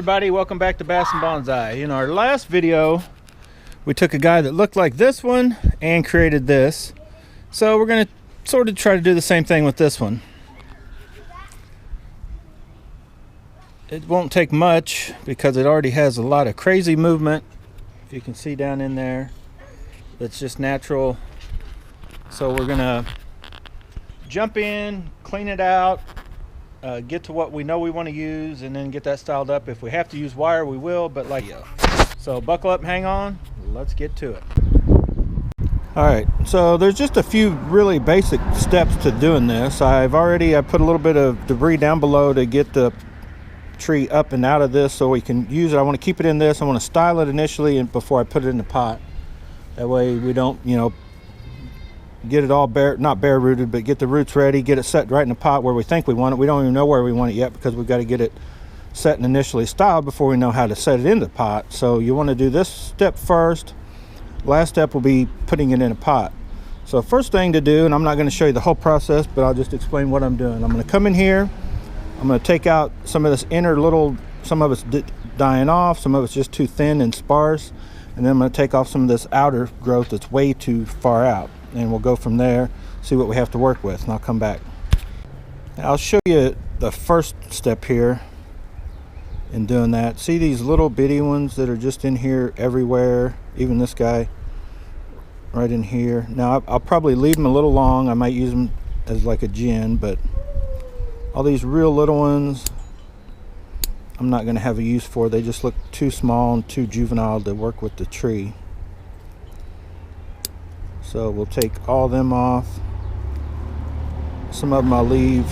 everybody, welcome back to Bass and Bonsai. In our last video we took a guy that looked like this one and created this, so we're going to sort of try to do the same thing with this one. It won't take much because it already has a lot of crazy movement, if you can see down in there. It's just natural, so we're gonna jump in, clean it out, get to what we know we want to use, and then get that styled up. If we have to use wire, we will, but like so buckle up, hang on, let's get to it. All right, so there's just a few really basic steps to doing this. I put a little bit of debris down below to get the tree up and out of this so we can use it. I want to keep it in this. I want to style it initially and before I put it in the pot. That way we don't, get it all not bare rooted, but get the roots ready, get it set right in the pot where we think we want it. We don't even know where we want it yet because we've got to get it set and initially styled before we know how to set it in the pot. So you want to do this step first. Last step will be putting it in a pot. So first thing to do, and I'm not going to show you the whole process, but I'll just explain what I'm doing. I'm going to come in here. I'm going to take out some of this inner some of it's dying off, some of it's just too thin and sparse. And then I'm going to take off some of this outer growth that's way too far out. And we'll go from there, see what we have to work with, and I'll come back. I'll show you the first step here in doing that. See these little bitty ones that are just in here everywhere, even this guy right in here. Now I'll probably leave them a little long. I might use them as like a gin, but all these real little ones I'm not going to have a use for. They just look too small and too juvenile to work with the tree. So we'll take all them off. Some of them I'll leave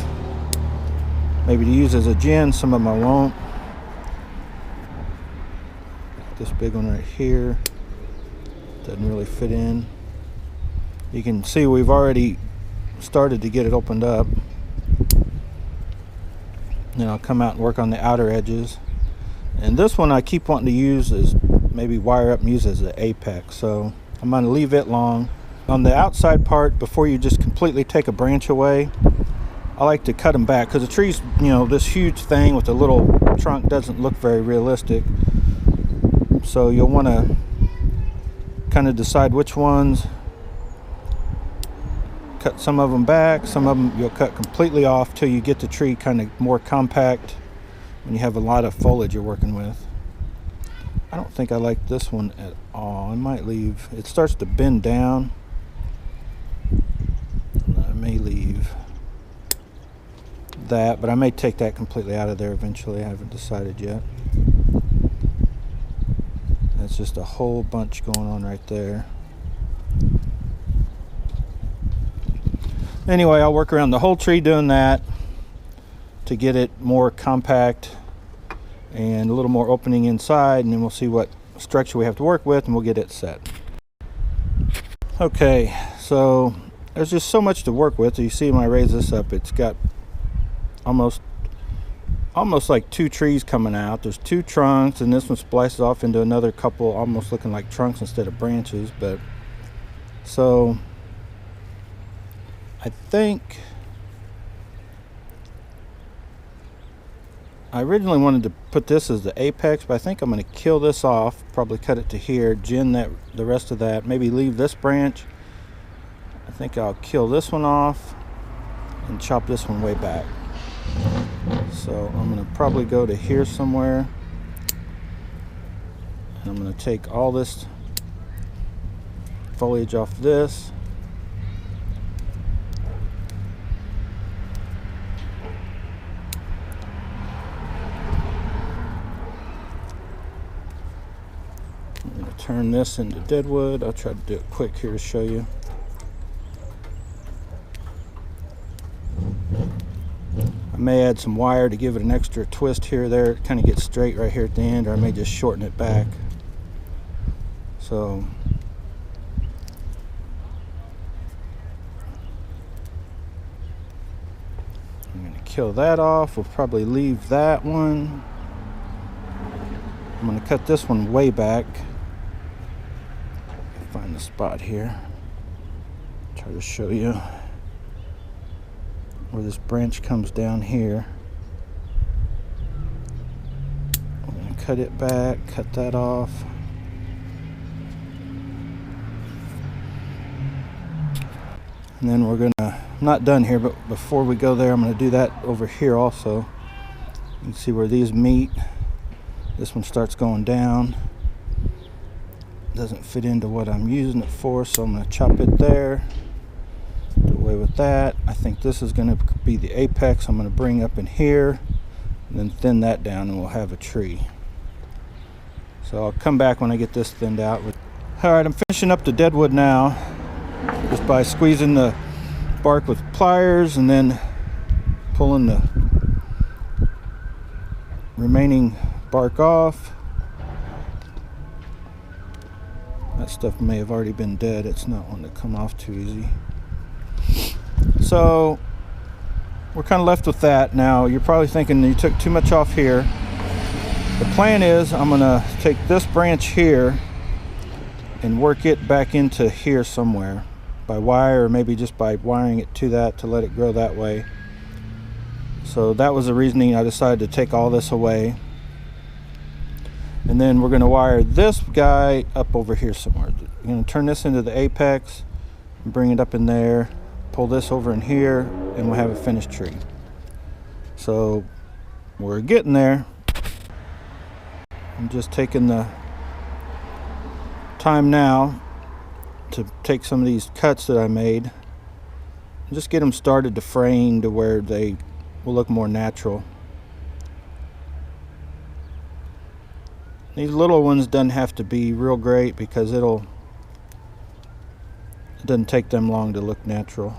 maybe to use as a gin, some of them I won't. This big one right here doesn't really fit in. You can see we've already started to get it opened up. Then I'll come out and work on the outer edges. And this one I keep wanting to use is maybe wire up and use as the apex. So I'm going to leave it long. On the outside part, before you just completely take a branch away, I like to cut them back because the tree's, this huge thing with a little trunk doesn't look very realistic. So you'll want to kind of decide which ones. Cut some of them back, some of them you'll cut completely off till you get the tree kind of more compact when you have a lot of foliage you're working with. I don't think I like this one at all. I might leave, it starts to bend down. I may leave that, but I may take that completely out of there eventually. I haven't decided yet. That's just a whole bunch going on right there. Anyway, I'll work around the whole tree doing that to get it more compact and a little more opening inside, and then we'll see what structure we have to work with and we'll get it set. Okay, so there's just so much to work with. You see when I raise this up, it's got almost like two trees coming out. There's two trunks, and this one splices off into another couple almost looking like trunks instead of branches. But so I think I originally wanted to put this as the apex, but I think I'm going to kill this off, probably cut it to here, gin the rest of that, maybe leave this branch. I think I'll kill this one off and chop this one way back. So I'm going to probably go to here somewhere, and I'm going to take all this foliage off this. Turn this into deadwood. I'll try to do it quick here to show you. I may add some wire to give it an extra twist here or there. It kind of gets straight right here at the end, or I may just shorten it back. So I'm going to kill that off. We'll probably leave that one. I'm going to cut this one way back. Find the spot here. Try to show you where this branch comes down here. I'm gonna cut it back, cut that off. And then we're gonna, I'm not done here, but before we go there, I'm gonna do that over here also. You can see where these meet. This one starts going down. Doesn't fit into what I'm using it for, so I'm gonna chop it there. Do away with that. I think this is gonna be the apex. I'm gonna bring up in here and then thin that down, and we'll have a tree. So I'll come back when I get this thinned out. All right, I'm finishing up the deadwood now, just by squeezing the bark with pliers and then pulling the remaining bark off. That stuff may have already been dead. It's not one to come off too easy. So we're kind of left with that. Now you're probably thinking you took too much off here. The plan is I'm gonna take this branch here and work it back into here somewhere by wire, or maybe just by wiring it to that to let it grow that way. So that was the reasoning I decided to take all this away. And then we're going to wire this guy up over here somewhere. We're going to turn this into the apex and bring it up in there, pull this over in here, and we'll have a finished tree. So we're getting there. I'm just taking the time now to take some of these cuts that I made and just get them started to frame to where they will look more natural. These little ones doesn't have to be real great because it doesn't take them long to look natural.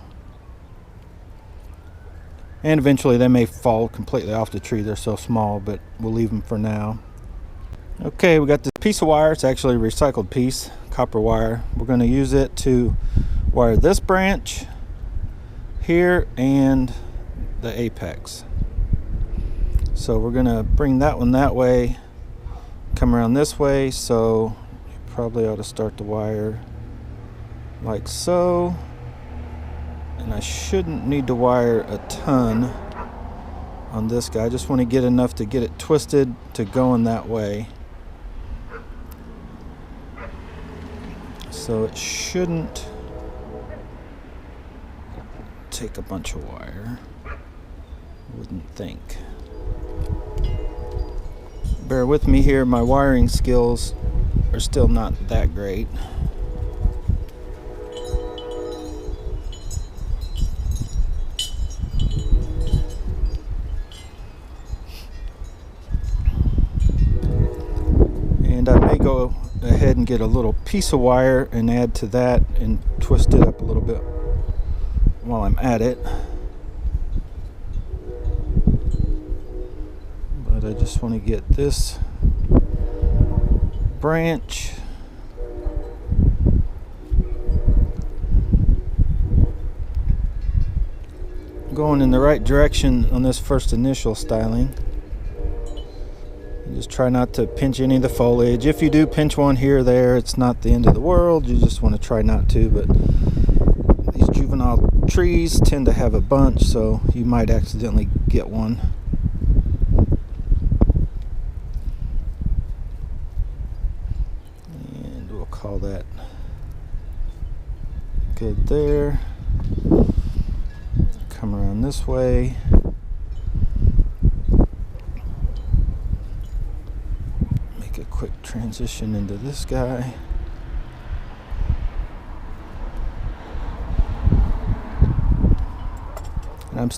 And eventually they may fall completely off the tree. They're so small, but we'll leave them for now. Okay, we got this piece of wire. It's actually a recycled piece, copper wire. We're going to use it to wire this branch here and the apex. So we're going to bring that one that way, come around this way, so you probably ought to start the wire like so. And I shouldn't need to wire a ton on this guy. I just want to get enough to get it twisted to going that way. So it shouldn't take a bunch of wire, wouldn't think. Bear with me here, my wiring skills are still not that great. And I may go ahead and get a little piece of wire and add to that and twist it up a little bit while I'm at it. But I just want to get this branch going in the right direction on this first initial styling. Just try not to pinch any of the foliage. If you do pinch one here or there, it's not the end of the world. You just want to try not to, but these juvenile trees tend to have a bunch, so you might accidentally get one. And we'll call that good there. Come around this way. Quick transition into this guy. And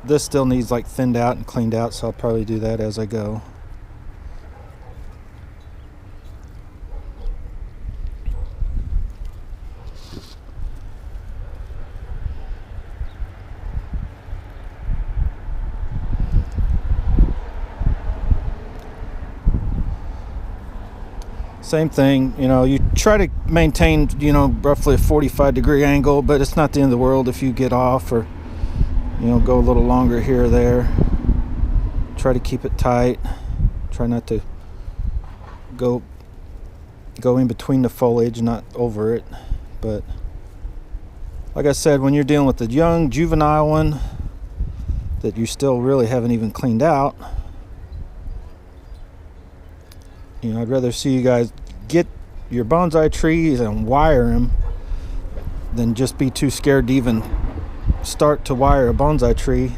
this still needs like thinned out and cleaned out, so I'll probably do that as I go. Same thing, you try to maintain, roughly a 45-degree angle, but it's not the end of the world if you get off or, go a little longer here or there. Try to keep it tight. Try not to go in between the foliage, not over it. But like I said, when you're dealing with the young juvenile one that you still really haven't even cleaned out, I'd rather see you guys get your bonsai trees and wire them than just be too scared to even start to wire a bonsai tree.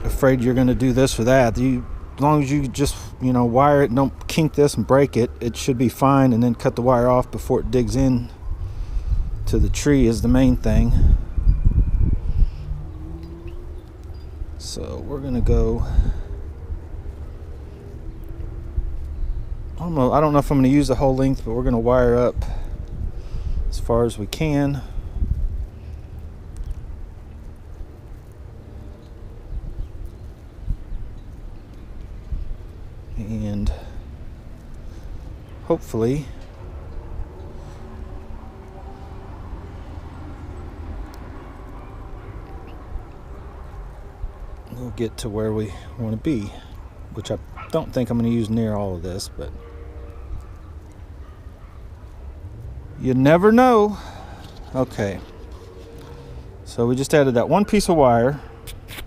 Afraid you're going to do this or that. As long as you just, wire it and don't kink this and break it, it should be fine. And then cut the wire off before it digs in to the tree is the main thing. So we're going to go. I don't know if I'm going to use the whole length, but we're going to wire up as far as we can. And hopefully we'll get to where we want to be, which I don't think I'm going to use near all of this, but you never know. Okay, so we just added that one piece of wire.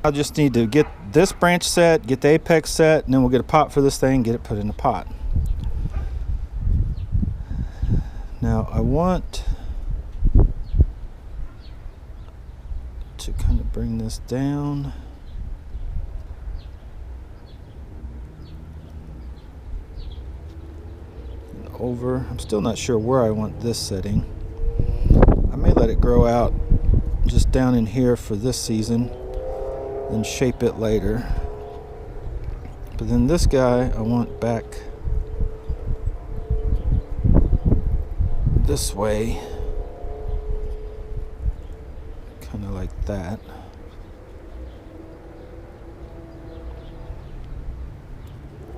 I just need to get this branch set, get the apex set, and then we'll get a pot for this thing, get it put in the pot. Now I want to kind of bring this down. And over. I'm still not sure where I want this setting. I may let it grow out just down in here for this season, then shape it later. But then this guy I want back this way, kind of like that.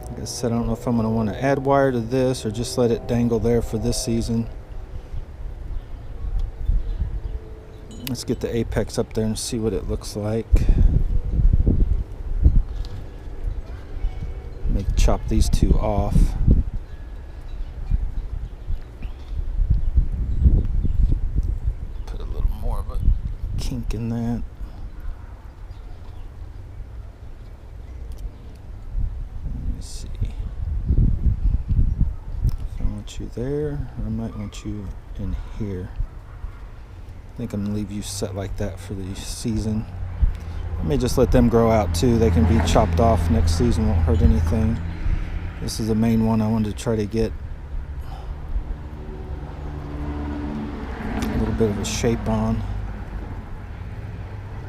Like I said, I don't know if I'm going to want to add wire to this or just let it dangle there for this season. Let's get the apex up there and see what it looks like. Chop these two off. Put a little more of a kink in that. Let me see. If I want you there, I might want you in here. I think I'm gonna leave you set like that for the season. I may just let them grow out too. They can be chopped off next season, won't hurt anything. This is the main one I wanted to try to get a little bit of a shape on.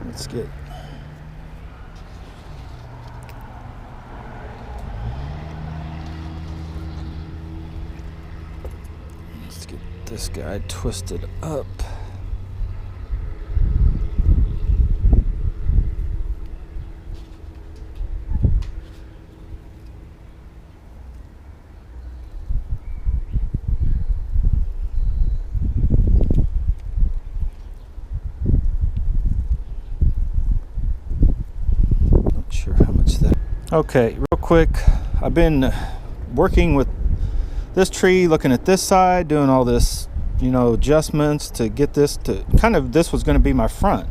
Let's get this guy twisted up. Okay, real quick, I've been working with this tree, looking at this side, doing all this, adjustments to get this to this was going to be my front.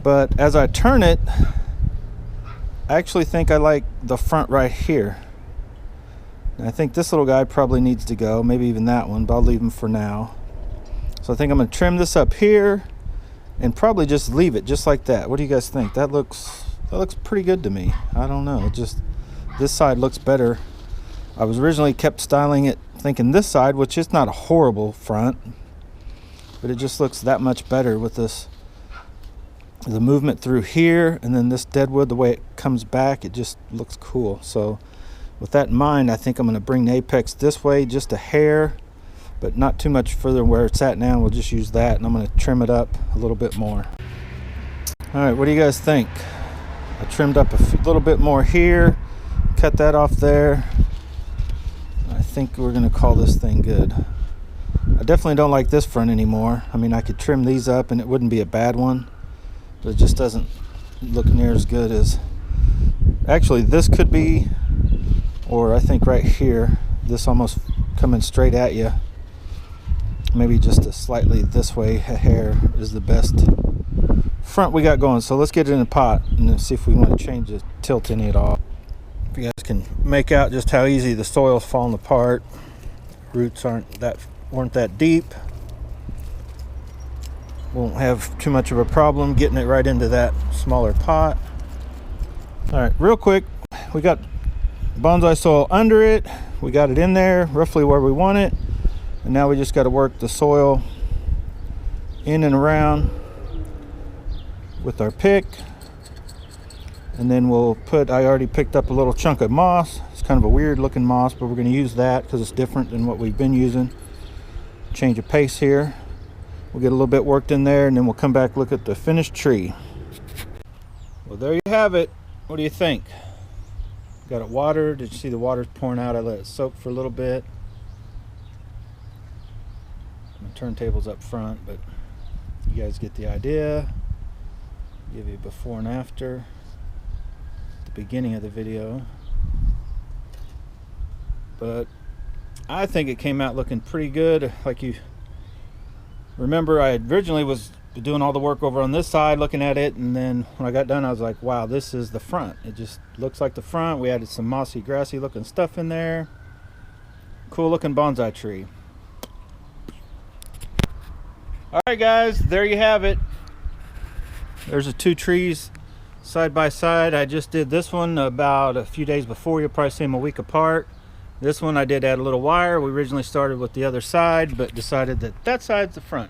But as I turn it, I actually think I like the front right here. And I think this little guy probably needs to go, maybe even that one, but I'll leave him for now. So I think I'm going to trim this up here and probably just leave it just like that. What do you guys think? That looks pretty good to me. I don't know, just this side looks better. I was originally kept styling it thinking this side, which is not a horrible front, but it just looks that much better with this, the movement through here, and then this deadwood, the way it comes back, it just looks cool. So with that in mind, I think I'm going to bring the apex this way just a hair, but not too much further where it's at now. We'll just use that, and I'm going to trim it up a little bit more. All right, what do you guys think? I trimmed up a little bit more here, cut that off there. I think we're going to call this thing good. I definitely don't like this front anymore. I mean, I could trim these up and it wouldn't be a bad one, but it just doesn't look near as good as... Actually, this could be, or I think right here, this almost coming straight at you. Maybe just a slightly this way a hair is the best front we got going. So let's get it in a pot and see if we want to change the tilt any at all. If you guys can make out just how easy the soil's falling apart. Roots weren't that deep. Won't have too much of a problem getting it right into that smaller pot. All right, real quick, we got bonsai soil under it. We got it in there roughly where we want it, and now we just got to work the soil in and around with our pick. And then we'll I already picked up a little chunk of moss. It's kind of a weird looking moss, but we're going to use that because it's different than what we've been using. Change of pace here. We'll get a little bit worked in there, and then we'll come back look at the finished tree. Well, there you have it. What do you think? Got it watered. Did you see the water's pouring out? I let it soak for a little bit. My turntable's up front, but you guys get the idea. Give you a before and after. Beginning of the video, but I think it came out looking pretty good. Like you remember, I originally was doing all the work over on this side looking at it, and then when I got done I was like, wow, this is the front. It just looks like the front. We added some mossy grassy looking stuff in there. Cool looking bonsai tree. All right guys, there you have it. There's the two trees side by side. I just did this one about a few days before. You'll probably see them a week apart. This one I did add a little wire. We originally started with the other side, but decided that that side's the front.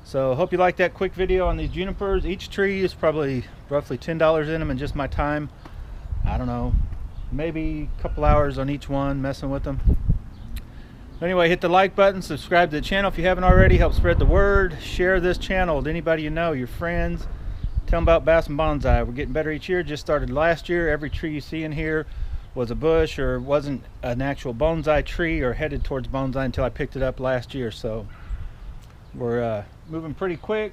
So hope you like that quick video on these junipers. Each tree is probably roughly $10 in them, and just my time, I don't know, maybe a couple hours on each one messing with them. Anyway, hit the like button, subscribe to the channel if you haven't already. Help spread the word. Share this channel with anybody you know, your friends. Tell them about Bass and Bonsai. We're getting better each year. Just started last year. Every tree you see in here was a bush or wasn't an actual bonsai tree or headed towards bonsai until I picked it up last year. So we're moving pretty quick,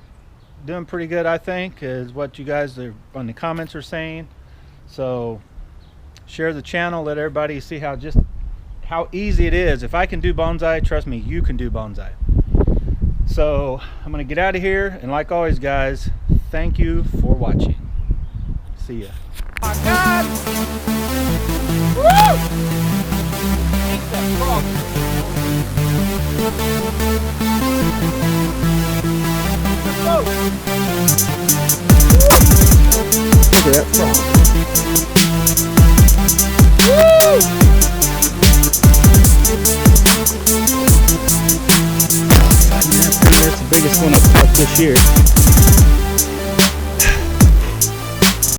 doing pretty good, I think, is what you guys are on the comments are saying. So share the channel, let everybody see how easy it is. If I can do bonsai, trust me, you can do bonsai. So I'm gonna get out of here, and like always guys, thank you for watching. See ya. Oh my God! Woo! Eat that frog. Look at that frog. Woo! That's the biggest one I've caught this year.